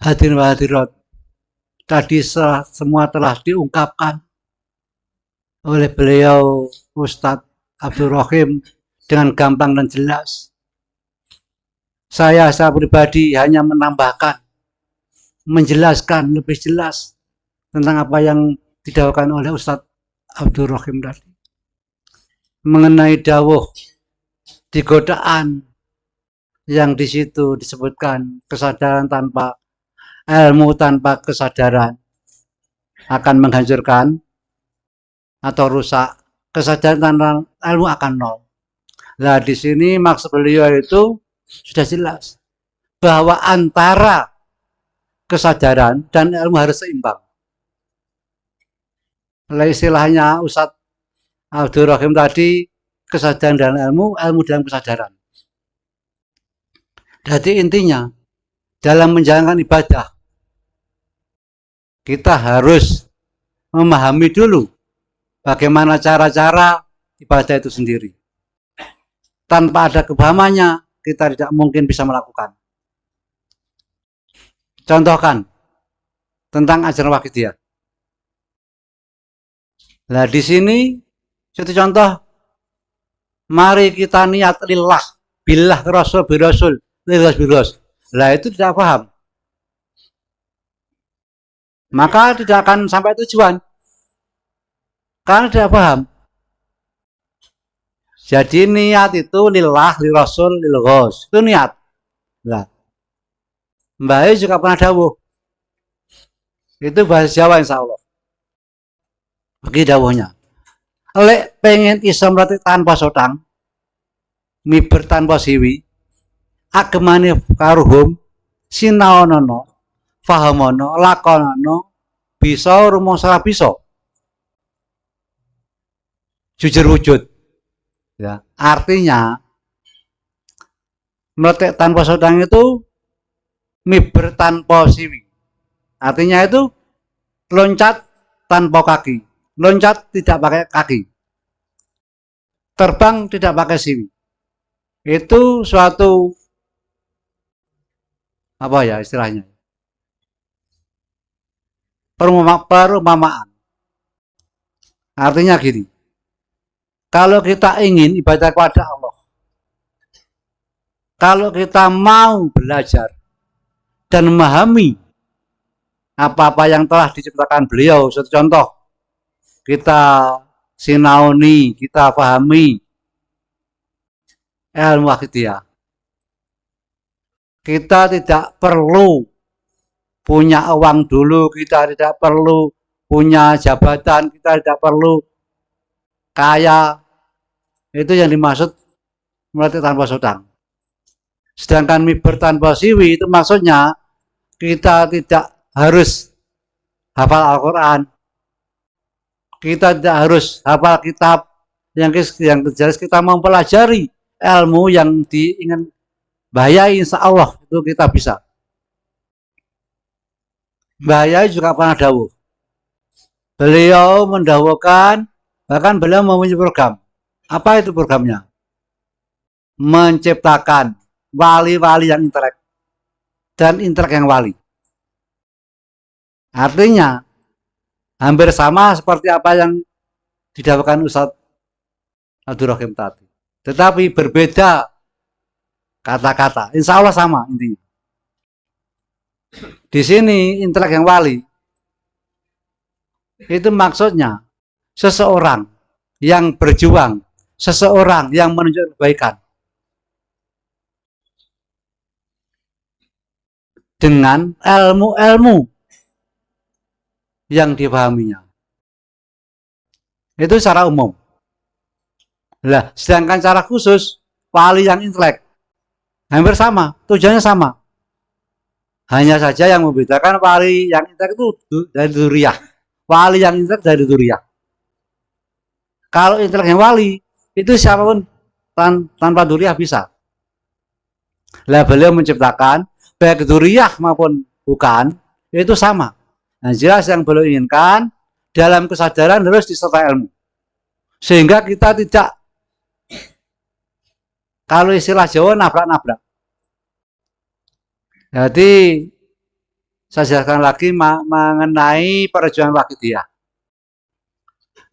Hadirin hadirat, tadi semua telah diungkapkan oleh beliau Ustadz Abdul Rohim dengan gampang dan jelas. Saya pribadi hanya menambahkan, menjelaskan lebih jelas tentang apa yang didakwakan oleh Ustadz Abdul Rohim tadi. Mengenai dawuh di godaan yang di situ disebutkan kesadaran tanpa ilmu tanpa kesadaran akan menghancurkan atau rusak, kesadaran tanpa ilmu akan nol. Nah, di sini maksud beliau itu sudah jelas bahwa antara kesadaran dan ilmu harus seimbang. Istilahnya Ustadz Abdul Rohim tadi, kesadaran dan ilmu, ilmu dalam kesadaran. Jadi intinya dalam menjalankan ibadah kita harus memahami dulu bagaimana cara-cara ibadah itu sendiri. Tanpa ada kepahamannya, kita tidak mungkin bisa melakukan. Contohkan tentang ajaran Wahidiyah. Nah, di sini satu contoh, mari kita niat lillah, billah rasul birasul, lillah biras. Nah, itu tidak paham. Maka tidak akan sampai tujuan. Karena tidak paham. Jadi niat itu lillah, lirasul, lilghos. Itu niat. Nah, Mbak juga pernah dawuh. Itu bahasa Jawa insya Allah. Bagi dawuhnya. Lek pengen iso mrati tanpa sotang, miber tanpa siwi, agemane karuhum, sinaonono, fahamono, lakonono, bisa rumosalah bisa. Jujur wujud. Ya, artinya meletek tanpa sotang itu miber tanpa siwi. Artinya itu loncat tanpa kaki. Loncat tidak pakai kaki. Terbang tidak pakai siwi. Itu suatu apa ya istilahnya? Perumpamaan. Artinya gini. Kalau kita ingin ibadah kepada Allah, kalau kita mau belajar dan memahami apa-apa yang telah diciptakan beliau, satu contoh, kita sinauni, kita pahami ilmu Wahidiyah. Kita tidak perlu punya uang dulu, kita tidak perlu punya jabatan, kita tidak perlu kaya. Itu yang dimaksud melatih tanpa sodang. Sedangkan miber tanpa siwi itu maksudnya kita tidak harus hafal Al-Quran, kita tidak harus hafal kitab, yang jelas kita mempelajari ilmu yang diingin bahaya, insya Allah itu kita bisa. Bahaya juga pernah dawuh. Beliau mendawuhkan, bahkan beliau mempunyai program. Apa itu programnya? Menciptakan wali-wali yang intelek dan intelek yang wali. Artinya hampir sama seperti apa yang didawuhkan Ustadz Abdul Rohim tadi. Tetapi berbeda kata-kata. Insya Allah sama intinya. Di sini intelek yang wali itu maksudnya seseorang yang berjuang, seseorang yang menunjukkan kebaikan dengan ilmu-ilmu yang dipahaminya. Itu secara umum. Lah, sedangkan secara khusus wali yang intelek hampir sama, tujuannya sama. Hanya saja yang membedakan wali yang intelek itu dari dzurriyyah. Wali yang intelek dari dzurriyyah. Kalau intelek yang wali, itu siapapun tanpa dzurriyyah bisa. Lah beliau menciptakan baik dzurriyyah maupun bukan, itu sama. Nah, jelas yang beliau inginkan dalam kesadaran harus disertai ilmu. Sehingga kita tidak, kalau istilah Jawa, nabrak-nabrak. Jadi saya jelaskan lagi mengenai perjuangan Waqidiyah.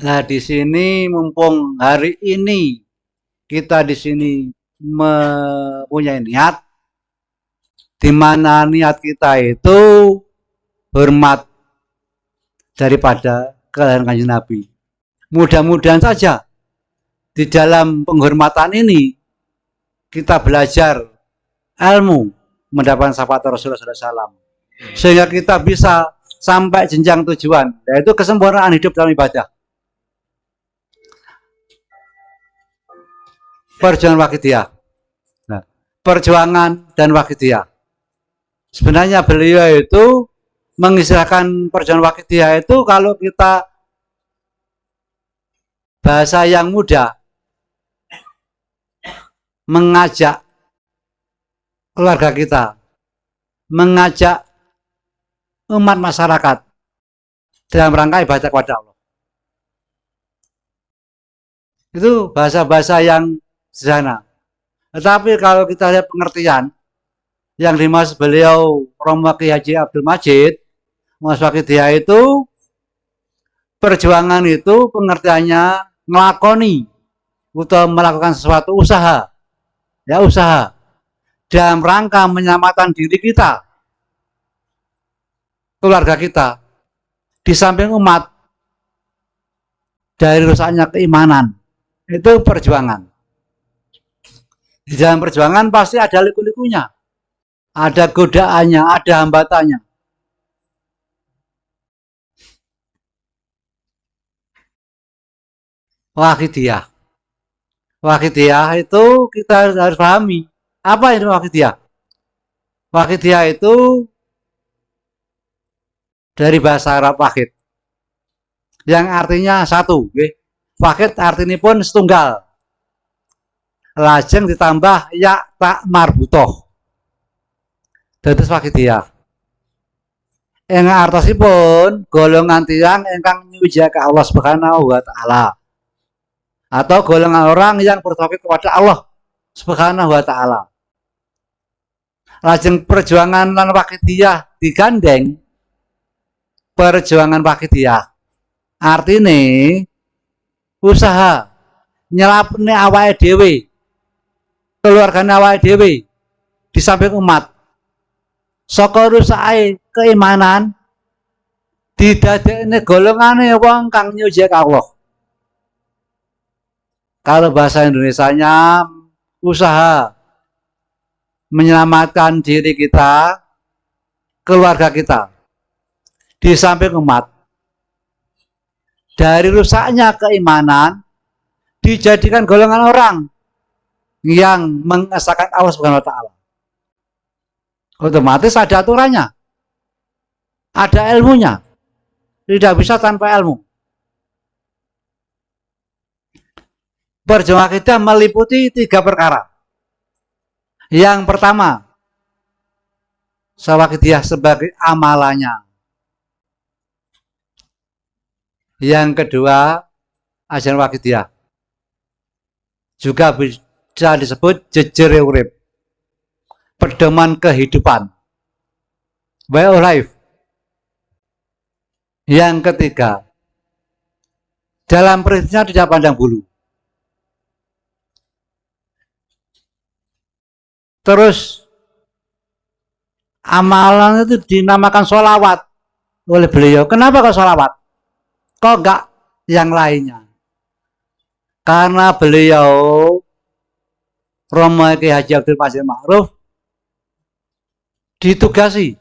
Nah, di sini mumpung hari ini kita di sini mempunyai niat, di mana niat kita itu hormat daripada kelahiran Kanjeng Nabi. Mudah-mudahan saja di dalam penghormatan ini kita belajar ilmu, mendapatkan syafaat Rasulullah SAW, sehingga kita bisa sampai jenjang tujuan, yaitu kesempurnaan hidup dalam ibadah. Perjuangan Waqidiyah. Nah, perjuangan dan Waqidiyah. Sebenarnya beliau itu mengistilahkan perjuangan Waqidiyah itu kalau kita bahasa yang mudah, mengajak keluarga kita, mengajak umat masyarakat dalam rangka ibadah kepada Allah. Itu bahasa-bahasa yang sederhana. Tetapi kalau kita lihat pengertian yang dimaksud beliau Romo Kiai Haji Abdul Majid, Mas Waqidiyah itu perjuangan itu pengertiannya ngelakoni atau melakukan sesuatu usaha, ya usaha dalam rangka menyelamatkan diri kita, keluarga kita, di samping umat dari rusaknya keimanan. Itu perjuangan. Di dalam perjuangan pasti ada liku-likunya, ada godaannya, ada hambatannya. Waqidiyah. Waqidiyah itu kita harus pahami. Apa itu Waqidiyah? Waqidiyah itu dari bahasa Arab wahid, yang artinya satu. Wahid artinya pun setunggal. Lajeng ditambah ya tak marbutoh. Dados Waqidiyah. Ing artosipun golongan tiyang ingkang nyuji ka Allah Subhanahu wa taala. Atau golongan orang yang bertauhid kepada Allah Subhanahu wa taala. Lajeng perjuangan lan Waqidiyah digandeng. Perjuangan Waqidiyah artine usaha nyelapne awake dhewe, keluargane awake dhewe di samping umat saka rusake keimanan, didadekne golongane wong kang nyuji Allah. Kalau bahasa Indonesianya usaha menyelamatkan diri kita, keluarga kita di samping umat dari rusaknya keimanan, dijadikan golongan orang yang mengesahkan Allah Subhanahu wa taala. Otomatis ada aturannya, ada ilmunya. Tidak bisa tanpa ilmu. Perjuangan kita meliputi 3 perkara. Yang pertama, Waqidiyah sebagai amalannya. Yang kedua, ajaran Waqidiyah juga bisa disebut jejere urip, pedoman kehidupan, way of life. Yang ketiga, dalam prinsipnya tidak pandang bulu. Terus amalan itu dinamakan sholawat oleh beliau. Kenapa kok sholawat? Kok enggak yang lainnya? Karena beliau Romo Kiai Haji Abdul Majid Ma'ruf ditugasi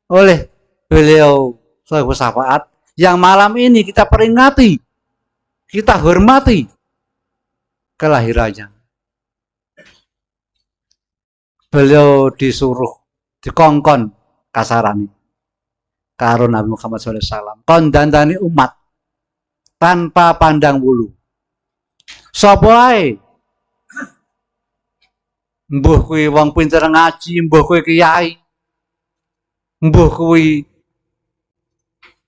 oleh beliau Shahibul Syafaat yang malam ini kita peringati, kita hormati kelahirannya. Beliau disuruh, dikongkon kasarani karo Nabi Muhammad SAW, kon dandani umat tanpa pandang bulu. Sapa ae, mbuh kuwi wong pinter ngaji, mbuh kuwi kiai, mbuh kuwi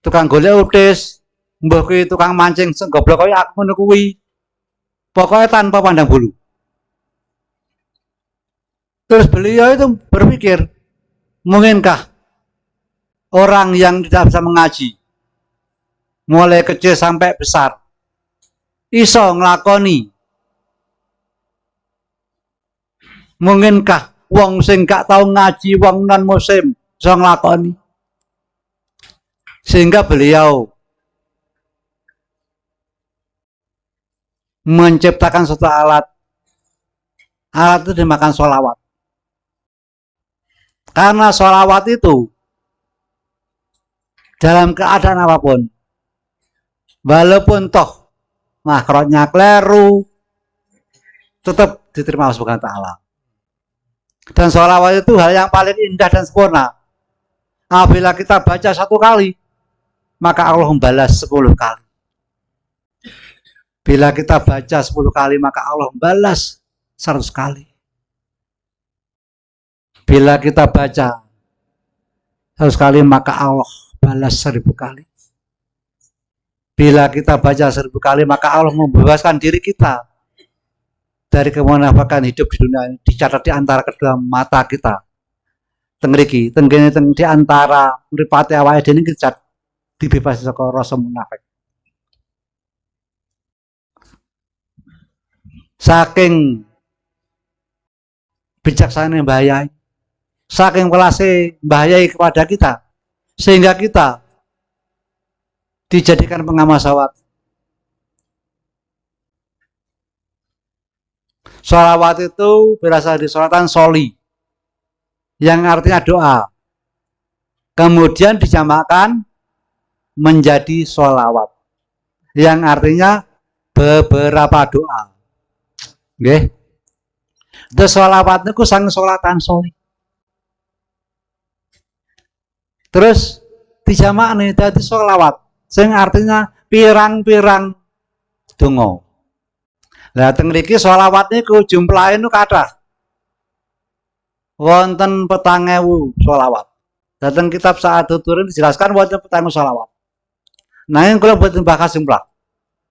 tukang golek utis, mbuh kuwi tukang mancing sing goblok kaya aku ngono kuwi. Pokoknya tanpa pandang bulu. Terus beliau itu berpikir, mungkinkah orang yang tidak bisa mengaji, mulai kecil sampai besar, iso nglakoni. Mungkinkah wong sing gak tau ngaji, wong non muslim iso nglakoni? Sehingga beliau menciptakan suatu alat. Alat itu dimakan sholawat. Karena sholawat itu dalam keadaan apapun, walaupun toh makhrajnya kleru, tetap diterima Allah Subhanahu wa Ta'ala. Dan sholawat itu hal yang paling indah dan sempurna. Apabila kita baca 1 kali, maka Allah membalas 10 kali. Bila kita baca 10 kali, maka Allah membalas 100 kali. Bila kita baca 100 kali, maka Allah balas 1000 kali. Bila kita baca 1000 kali, maka Allah membebaskan diri kita dari kemunafikan hidup di dunia ini. Dicatat di antara kedua mata kita. Tengriki, tenggene di antara mripate awake dhewe iki dibebas saka rasa munafik. Saking bijaksana bahayai, saking welase bahayai kepada kita, sehingga kita dijadikan pengamal sholawat. Sholawat itu berasal dari sholatan soli, yang artinya doa. Kemudian dijamakkan menjadi sholawat, yang artinya beberapa doa. Nggih. Terus sholawat niku sang sholatan soli. Terus dijamakne dadi sholawat, sing artinya pirang-pirang donga. Lah teng mriki sholawat niku jumlahe niku kathah. Wonten 4.000 sholawat. Dateng kitab Sa'adatun dijelaskan wonten 4.000 sholawat. Nah, yang kula boten bakas jumlah.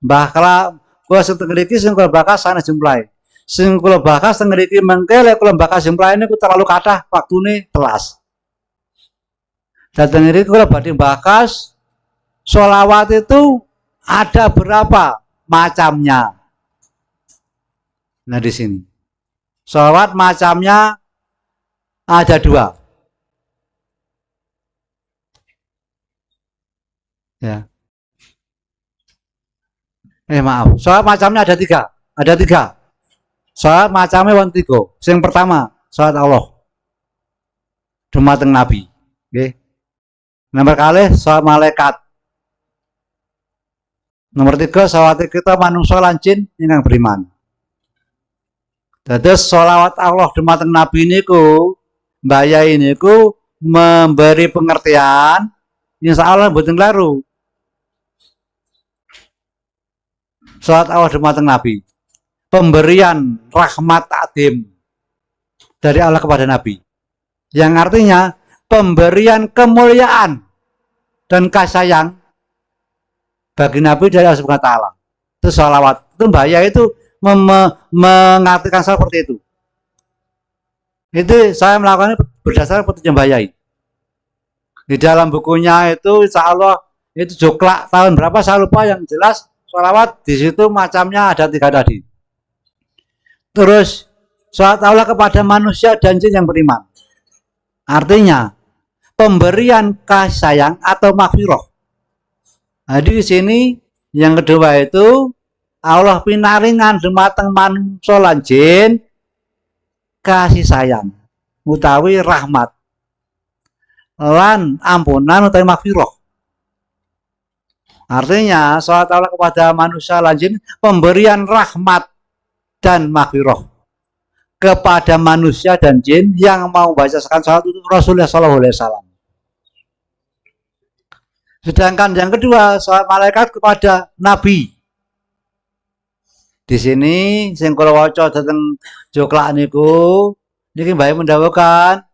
Bakal kula sing teng mriki sing kula bakas sanes jumlahe. Sing kula bakas teng mriki mengke lek kula bakas jumlahe niku terlalu kathah, waktune telas. Dateng mriki kula badhe bakas sholawat itu ada berapa macamnya. Nah di sini sholawat macamnya ada 2. Ya. Maaf. Sholawat macamnya ada 3. Ada 3. Sholawat macamnya wonten 3. Yang pertama, sholawat Allah dumateng Nabi. Nggih. Nomor kalih sholawat malaikat. Nomor 3 sholawat kita manungsa lan jin ingkang beriman. Dados sholawat Allah dumateng Nabi niku mbayahi niku memberi pengertian insya Allah mboten klaru. Sholawat Allah dumateng Nabi, pemberian rahmat takdim dari Allah kepada Nabi, yang artinya pemberian kemuliaan dan kasih sayang bagi Nabi dari Allah Subhanahu wa Ta'ala. Itu sholawat. Itu bahaya itu mengartikan seperti itu. Itu saya melakukannya berdasarkan petunjuk Bayai. Di dalam bukunya itu insya Allah itu joklak tahun berapa saya lupa, yang jelas sholawat di situ macamnya ada 3 tadi. Terus sholawat Allah kepada manusia dan jin yang beriman. Artinya pemberian kasih sayang atau maghfirah. Nah, di sini yang kedua itu Allah pinaringan dumateng manungsa lan jin kasih sayang utawi rahmat lan ampunan utawi maghfirah. Artinya sholawat Allah kepada manusia lan jin pemberian rahmat dan maghfirah kepada manusia dan jin yang mau membacakan sholawat itu Rasulullah SAW. Sedangkan yang kedua sholawat malaikat kepada Nabi. Di sini sing kula waca dhateng joklak niku niki bae mendhawuhkan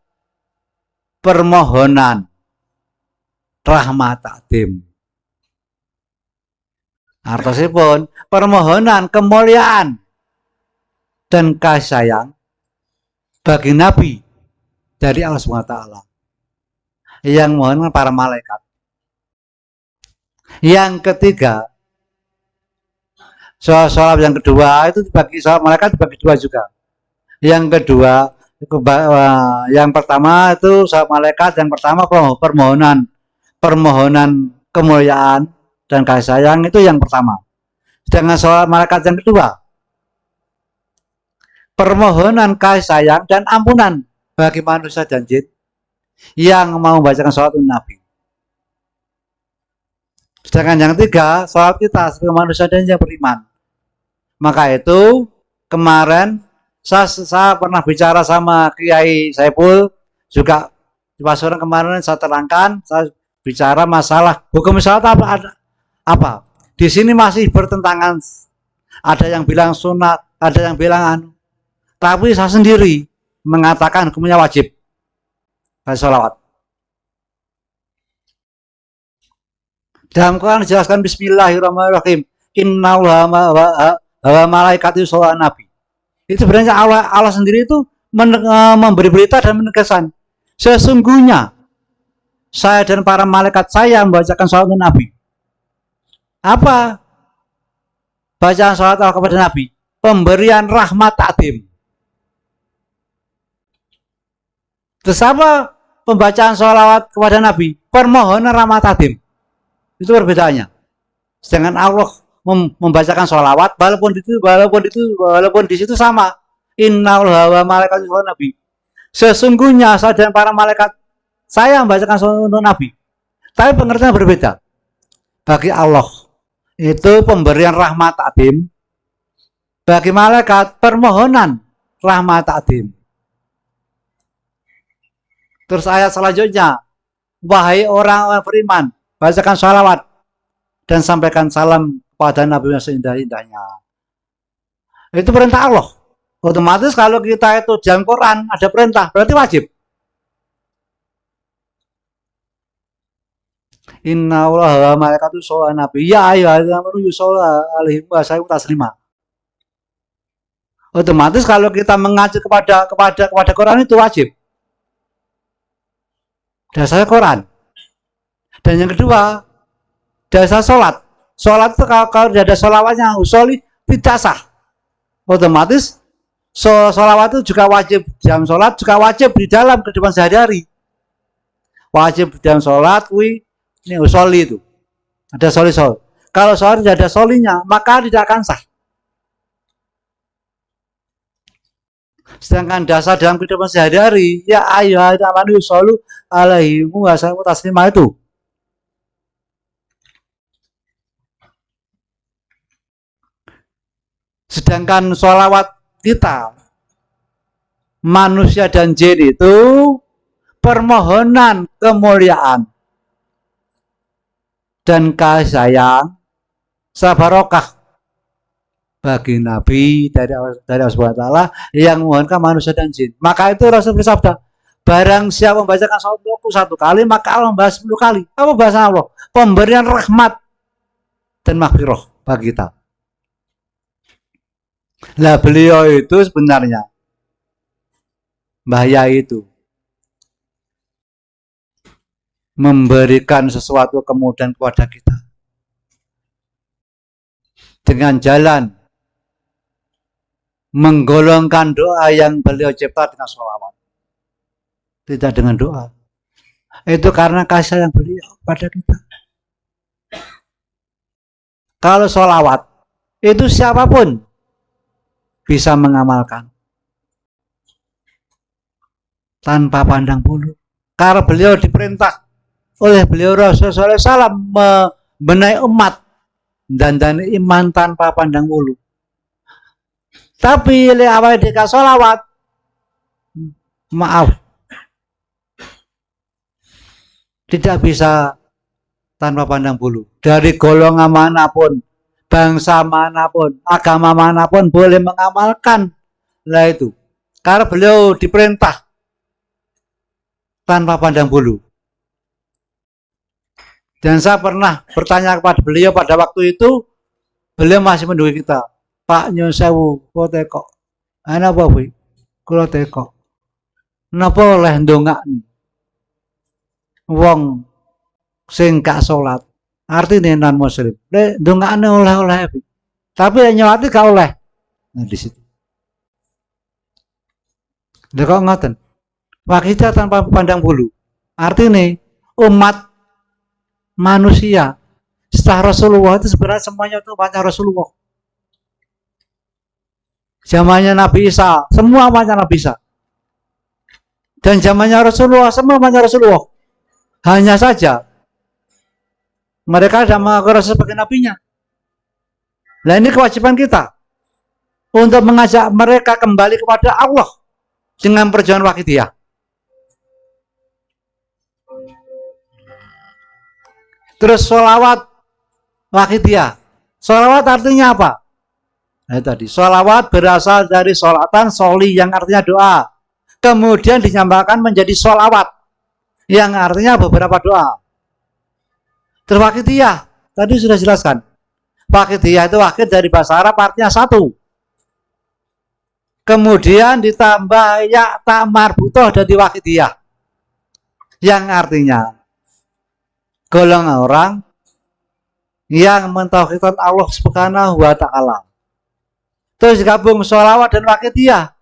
permohonan rahmat takdim. Artosipun permohonan kemuliaan dan kasih sayang bagi Nabi dari Allah Subhanahu wa Ta'ala. yang mohon para malaikat. Yang ketiga, sholat yang kedua itu dibagi, sholat malaikat dibagi dua juga. Yang kedua, yang pertama itu sholat malaikat, yang pertama permohonan kemuliaan dan kasih sayang itu yang pertama. Sedangkan sholat malaikat yang kedua, permohonan kasih sayang dan ampunan bagi manusia dan jin yang mau membacakan sholat Nabi. Sedangkan yang ketiga, sholat kita sebagai manusia dan yang beriman. Maka itu kemarin saya pernah bicara sama Kiai Saiful, juga di Pasuruan kemarin saya terangkan, saya bicara masalah hukum sholat apa. Di sini masih bertentangan. Ada yang bilang sunat, ada yang bilang anu. Tapi saya sendiri mengatakan hukumnya wajib. Sholawat. Dalam Quran dijelaskan Bismillahirrahmanirrahim. Innallaha wa malaikatahu yusholluna 'alan nabi. Itu sebenarnya Allah sendiri itu memberi berita dan menegaskan, sesungguhnya saya dan para malaikat saya membacakan sholawat Nabi. Apa bacaan sholawat kepada Nabi? Pemberian rahmat ta'zim. Terus apa pembacaan sholawat kepada Nabi? Permohonan rahmat ta'zim. Itu perbedaannya. Sedangkan Allah membacakan sholawat, walaupun di situ sama. Innallaha wa malaikatahu yusholluna 'alan nabi. Sesungguhnya saya dan para malaikat saya membacakan sholawat untuk Nabi. Tapi pengertian berbeda. Bagi Allah itu pemberian rahmat ta'zim. Bagi malaikat permohonan rahmat ta'zim. Terus ayat selanjutnya, wahai orang-orang beriman, bacakan sholawat dan sampaikan salam kepada Nabi yang seindah-indahnya. Itu perintah Allah. Otomatis kalau kita itu dalam Quran ada perintah, berarti wajib. Innallaha wa malaikatahu yusholluna 'alan nabi. Ya ayyuhalladzina amanu shollu 'alaihi wa sallimu taslima. Otomatis kalau kita mengacu kepada Quran itu wajib. Dasar Quran. Dan yang kedua, dasar sholat. Sholat itu kalau tidak ada sholawatnya, usolli tidak sah. Otomatis sholawat itu juga wajib dalam sholat, juga wajib di dalam kehidupan sehari-hari. Wajib dalam sholat, ini usolli itu. Ada soli. Kalau sholat tidak ada solinya, maka tidak akan sah. Sedangkan dasar dalam kehidupan sehari-hari, ya ayyuhalladzina amanu shollu 'alaihi wa sallimu taslima itu. Sedangkan sholawat kita, manusia dan jin itu permohonan kemuliaan dan kasih sayang, sabarokah bagi Nabi dari Allah SWT yang memohonkan manusia dan jin. Maka itu Rasul bersabda, barang siapa membacakan sholawatku 1 kali, maka Allah membahas 10 kali. Apa bahasa Allah? Pemberian rahmat dan maghfirah bagi kita. Lah beliau itu sebenarnya Mbah Yai itu memberikan sesuatu kemudahan kepada kita dengan jalan menggolongkan doa yang beliau cipta dengan sholawat, tidak dengan doa. Itu karena kasih sayang beliau pada kita. Kalau sholawat itu siapapun bisa mengamalkan tanpa pandang bulu. Karena beliau diperintah oleh beliau Rasulullah SAW membenahi umat dan iman tanpa pandang bulu. Tapi oleh awal dika sholawat, maaf, tidak bisa tanpa pandang bulu. Dari golongan manapun, bangsa manapun, agama manapun boleh mengamalkan lah itu. Karena beliau diperintah tanpa pandang bulu. Dan saya pernah bertanya kepada beliau pada waktu itu, beliau masih menduga kita, Pak Nyun Sewu, kok teko, ana apa bu? Kulo teko, napa oleh ndongak nih? wong sing gak salat, artine non muslim. Nek ndongakne oleh-oleh. Tapi nek nyolati gak oleh. Nah di situ. Lha kok ngoten. Wakidah tanpa pandang bulu. Artinya umat manusia setelah Rasulullah itu sebenarnya semuanya itu umatnya Rasulullah. Zamannya Nabi Isa, semua umatnya Nabi Isa. Dan zamannya Rasulullah, semua umatnya Rasulullah. Hanya saja mereka sudah mengaku Rasul sebagai nabinya. Nah ini kewajiban kita untuk mengajak mereka kembali kepada Allah dengan perjuangan wakidiyah. Terus sholawat wakidiyah. Sholawat artinya apa? Nah tadi, sholawat berasal dari sholatan soli yang artinya doa. Kemudian dinyamakan menjadi sholawat yang artinya beberapa doa. Terus wakidiyah, tadi sudah jelaskan. Wakidiyah itu wakid dari bahasa Arab artinya satu. Kemudian ditambah ya tak marbutoh dari wakidiyah. Yang artinya golongan orang yang mentauhidkan Allah Subhanahu wa taala. Terus gabung sholawat dan wakidiyah.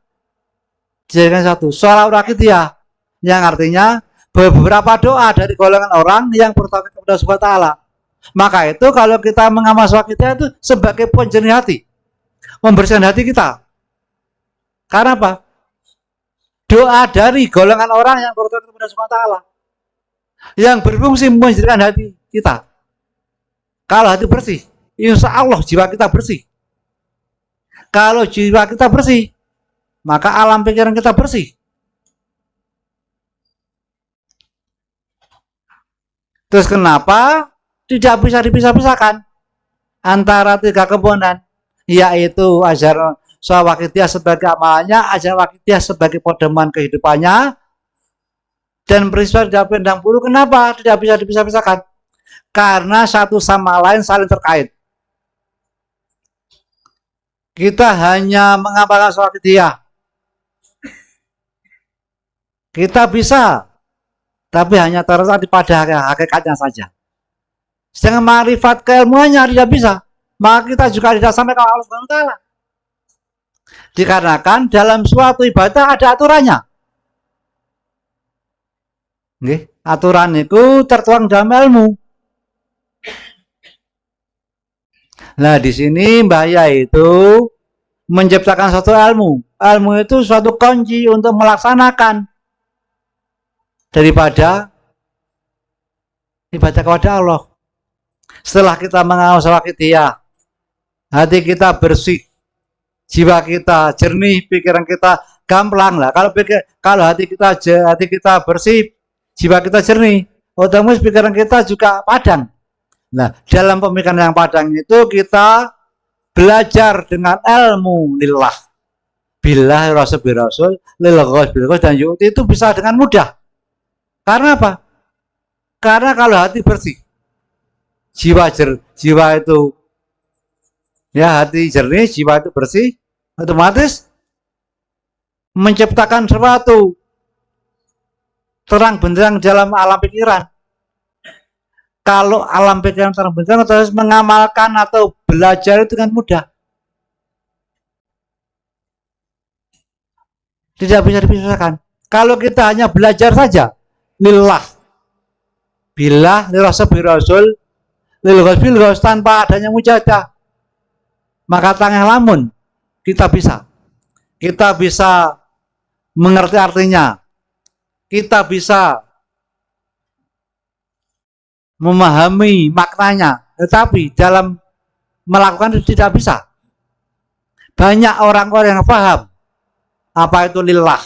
Jadikan satu, sholawat wakidiyah yang artinya beberapa doa dari golongan orang yang bertauhid kepada Allah Subhanahu wa taala. Maka itu kalau kita mengamal wakidiyah itu sebagai penjernih hati, membersihkan hati kita. Karena apa? Doa dari golongan orang yang bertauhid kepada Allah Subhanahu wa taala yang berfungsi menjernihkan hati kita. Kalau hati bersih, insya Allah jiwa kita bersih. Kalau jiwa kita bersih, maka alam pikiran kita bersih. Terus kenapa tidak bisa dipisah-pisahkan antara tiga komponen, yaitu ajaran wakidiyah sebagai amalannya, ajaran wakidiyah sebagai pedoman kehidupannya, dan peristiwa tidak pandang bulu. Kenapa tidak bisa dipisah-pisahkan? Karena satu sama lain saling terkait. Kita hanya mengamalkan wakidiyah. Kita bisa, tapi hanya terletak pada hakikatnya saja. Sedangkan ma'rifat keilmuannya tidak bisa. Maka kita juga tidak sampai ke Allah Subhanahu wa taala. Dikarenakan dalam suatu ibadah ada aturannya. Nggih, aturan itu tertuang dalam ilmu. Nah, di sini Mbah Yai itu menciptakan suatu ilmu. Ilmu itu suatu kunci untuk melaksanakan daripada ibadah kepada Allah. Setelah kita mengawas wakidiyah, hati kita bersih, jiwa kita jernih, pikiran kita gamblang lah. Kalau hati kita bersih, jiwa kita jernih, otomatis pikiran kita juga padang. Nah, dalam pemikiran yang padang itu kita belajar dengan ilmu lillah, billah, rasul birasul, lil ghos bil ghos, dan yu'ti itu bisa dengan mudah. Karena apa? Karena kalau hati bersih, jiwa itu ya hati jernih, jiwa itu bersih, otomatis menciptakan sesuatu terang benderang dalam alam pikiran. Kalau alam pikiran terang benderang, terus mengamalkan atau belajar itu dengan mudah. Tidak bisa dipisahkan. Kalau kita hanya belajar saja, lillah, billah, lirasul birasul, lil ghos bil ghos, tanpa adanya mujahadah, maka tangeh lamun kita bisa mengerti artinya, kita bisa memahami maknanya, tetapi dalam melakukan itu tidak bisa. Banyak orang-orang yang paham apa itu lillah,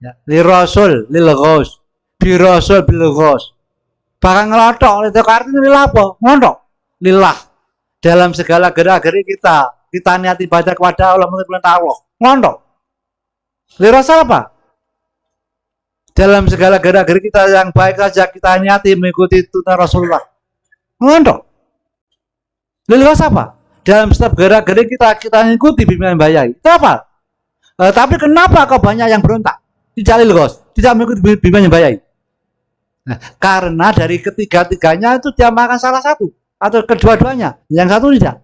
ya, lirasul, lil ghos, birasul bil ghos, bahkan ngelotok itu artinya lillah apa? Ngontok lillah dalam segala gerak-gerik kita niat ibadah kepada Allah, menurut Allah, ngontok lirasul apa? Dalam segala gerak-gerik kita yang baik saja kita niati mengikuti tuntunan Rasulullah, ngontok lil ghos apa? Dalam setiap gerak-gerik kita mengikuti bimbingan Mbah Yai, itu apa? Tapi kenapa kok banyak yang berontak? Tidak lil ghos, tidak mengikuti bimbingan Mbah Yai. Nah, karena dari ketiga-tiganya itu dia makan salah satu atau kedua-duanya, yang satu tidak.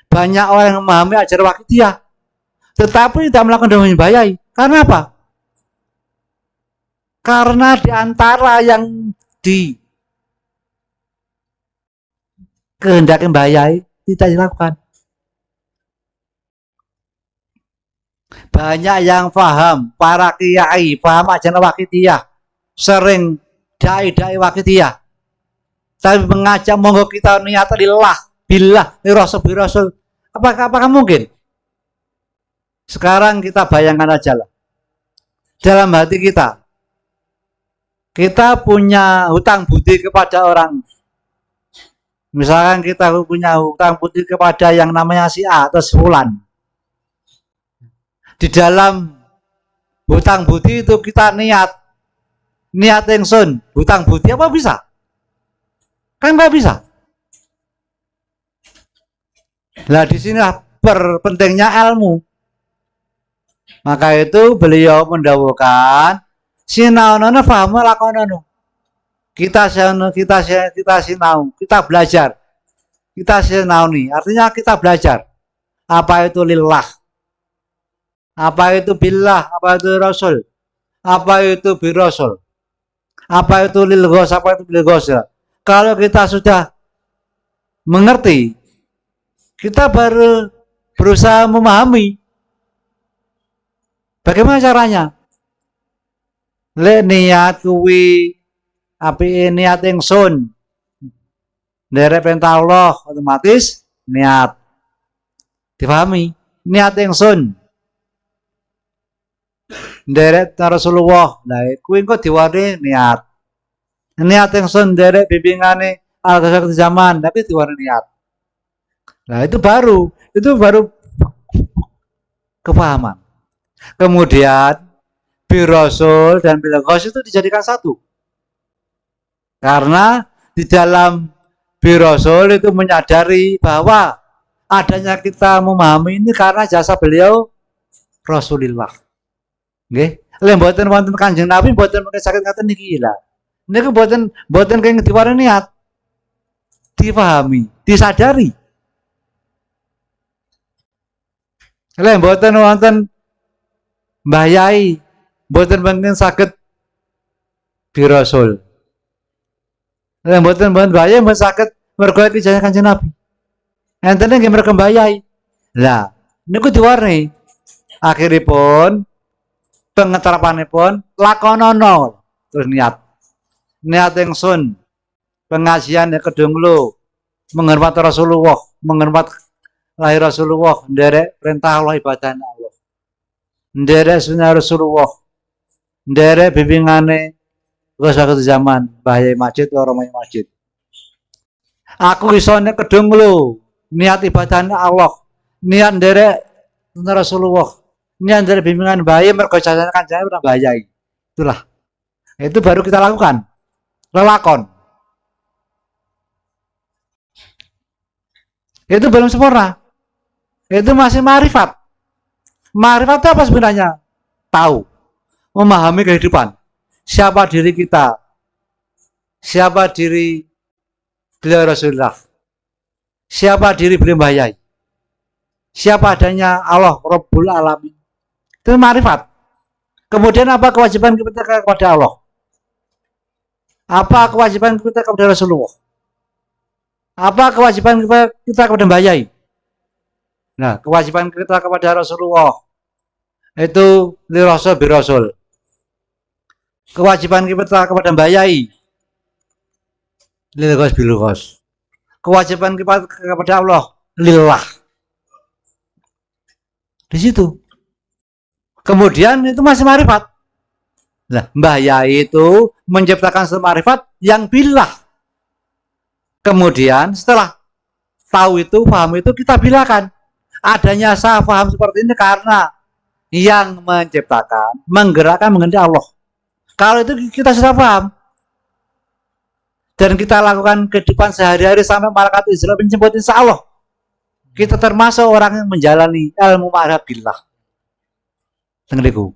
Banyak orang yang memahami ajaran Waqidiyah, tetapi tidak melakukan dengan membayai. Karena apa? Karena di antara yang di kehendaki membayai tidak dilakukan. Banyak yang paham, para kiai paham ajaran Waqidiyah, sering dai-dai Waqidiyah, tapi mengajak monggo kita niat lillah, billah, rasul. Apakah mungkin? Sekarang kita bayangkan aja lah. Dalam hati kita punya hutang budi kepada orang. Misalkan kita punya hutang budi kepada yang namanya si A atau si Fulan. Di dalam hutang budi itu kita niat ingsun, hutang budi apa bisa? Kan nggak bisa. Nah disinilah pentingnya ilmu. Maka itu beliau mendawuhkan sinaonono fahamu lakonono. Kita sinau, kita belajar. Kita sinauni, artinya kita belajar. Apa itu lillah? Apa itu billah? Apa itu rasul? Apa itu birasul? Apa itu lil ghos? Apa itu bil ghos? Kalau kita sudah mengerti, kita baru berusaha memahami. Bagaimana caranya? Le niat kuwi api niat ingsun. Derek perintah Allah otomatis niat. Dipahami? Niat ingsun. Derek Rasulullah. Nah, kuwi engko diwarni niat. Niat ingsun derek bimbingane al-ghazal zaman, tapi diwarni niat. Nah, itu baru kepahaman. Kemudian birasul dan bil ghos itu dijadikan satu. Karena di dalam birasul itu menyadari bahwa adanya kita memahami ini karena jasa beliau Rasulullah. Nggih, lha mboten wonten Kanjeng Nabi mboten mungkin saged ngaten niki lah. Niku mboten kenging diwarani niat. Dipahami, disadari. Lha mboten wonten Mbah Yai mboten mungkin saged birasul. Lha mboten Mbah Yai mboten saged mergo ijazah Kanjeng Nabi. Enten nggih mergo Mbah Yai. Lah, niku diwarni akhiripun pengeterapanipun lakonono terus niat ingsun pengajian yang kedunglu menghormat Rasulullah, menghormat lahir Rasulullah, nderek perintah Allah ibadah Allah, nderek sunnah Rasulullah, nderek bimbingane waktu zaman Bahaya Masjid orang Masjid. Aku iso nek kedunglu niat ibadah Allah, niat nderek sunnah Rasulullah, niat dari bimbingan bahaya mergo jajakan saya udah bahaya. Itulah. Itu baru kita lakukan. Lelakon. Itu belum sempurna. Itu masih ma'rifat. Ma'rifat itu apa sebenarnya? Tahu. Memahami kehidupan. Siapa diri kita? Siapa diri beliau Rasulullah? Siapa diri beliau Bahayai? Siapa adanya Allah Rabbul Alamin? Itu ma'rifat. Kemudian apa kewajiban kita kepada Allah? Apa kewajiban kita kepada Rasulullah? Apa kewajiban kita kepada Mbah Yai? Nah, kewajiban kita kepada Rasulullah itu li rasul bi rasul. Kewajiban kita kepada Mbah Yai lil ghos bil ghos. Kewajiban kita kepada Allah lillah. Di situ. Kemudian itu masih ma'rifat. Nah, Mbah Yai itu menciptakan ma'rifat yang billah. Kemudian setelah tahu itu, paham itu, kita bilahkan. Adanya saya paham seperti ini karena yang menciptakan, menggerakkan, mengendaki Allah. Kalau itu kita sudah paham. Dan kita lakukan kehidupan sehari-hari sampai malaikat Israel menjemput, insya Allah kita termasuk orang yang menjalani ilmu ma'rifat billah. Tengeriku.